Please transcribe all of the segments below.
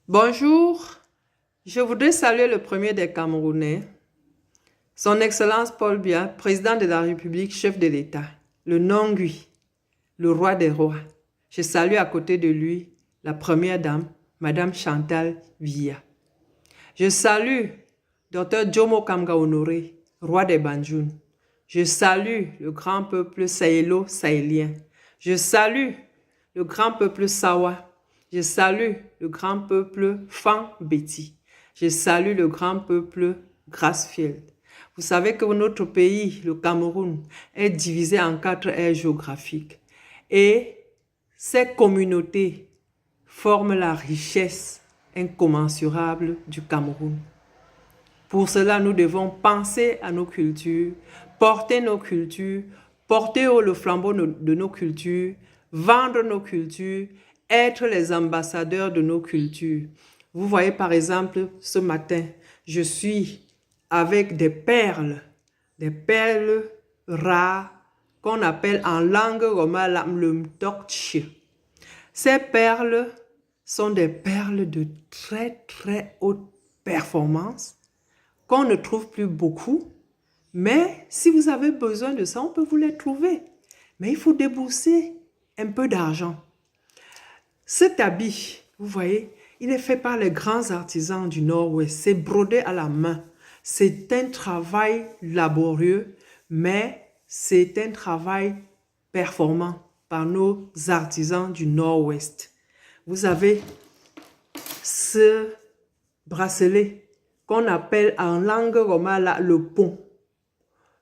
Bonjour, je voudrais saluer le premier des Camerounais, son Excellence Paul Biya, président de la République, chef de l'État, le Nongui, le roi des rois. Je salue à côté de lui la première dame, Madame Chantal Biya. Je salue Dr Jomo Kamga Honoré, roi des Banjoun. Je salue le grand peuple sahélo-sahélien. Je salue le grand peuple Sawa. Je salue le grand peuple Fan-Beti. Je salue le grand peuple Grassfield. Vous savez que notre pays, le Cameroun, est divisé en 4 aires géographiques. Et ces communautés forment la richesse incommensurable du Cameroun. Pour cela, nous devons penser à nos cultures, porter nos cultures, porter haut le flambeau de nos cultures, vendre nos cultures, être les ambassadeurs de nos cultures. Vous voyez par exemple, ce matin, je suis avec des perles rares qu'on appelle en langue roma le mtokche. Ces perles sont des perles de très haute performance qu'on ne trouve plus beaucoup, mais si vous avez besoin de ça, on peut vous les trouver. Mais il faut débourser un peu d'argent. Cet habit, vous voyez, il est fait par les grands artisans du Nord-Ouest. C'est brodé à la main. C'est un travail laborieux, mais c'est un travail performant par nos artisans du Nord-Ouest. Vous avez ce bracelet qu'on appelle en langue roma le pont.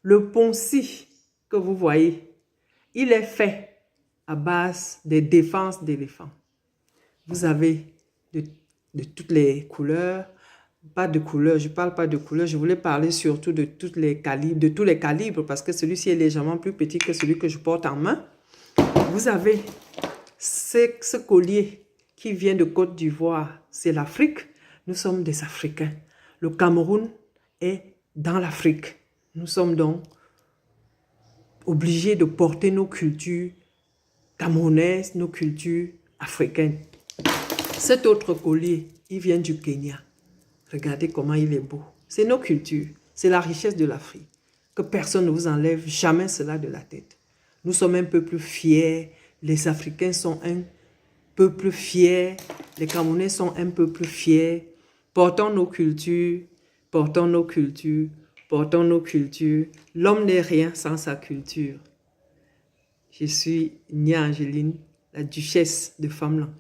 Le pont-ci que vous voyez, il est fait à base des défenses d'éléphants. Vous avez de toutes les couleurs, pas de couleurs, je ne parle pas de couleurs, je voulais parler surtout de tous les calibres parce que celui-ci est légèrement plus petit que celui que je porte en main. Vous avez ce collier qui vient de Côte d'Ivoire, c'est l'Afrique. Nous sommes des Africains. Le Cameroun est dans l'Afrique. Nous sommes donc obligés de porter nos cultures camerounaises, nos cultures africaines. Cet autre collier, il vient du Kenya. Regardez comment il est beau. C'est nos cultures, c'est la richesse de l'Afrique. Que personne ne vous enlève jamais cela de la tête. Nous sommes un peuple fier, les Africains sont un peuple fier, les Camerounais sont un peuple fier. Portons nos cultures, portons nos cultures, portons nos cultures. L'homme n'est rien sans sa culture. Je suis Nia Angeline, la duchesse de Famelan.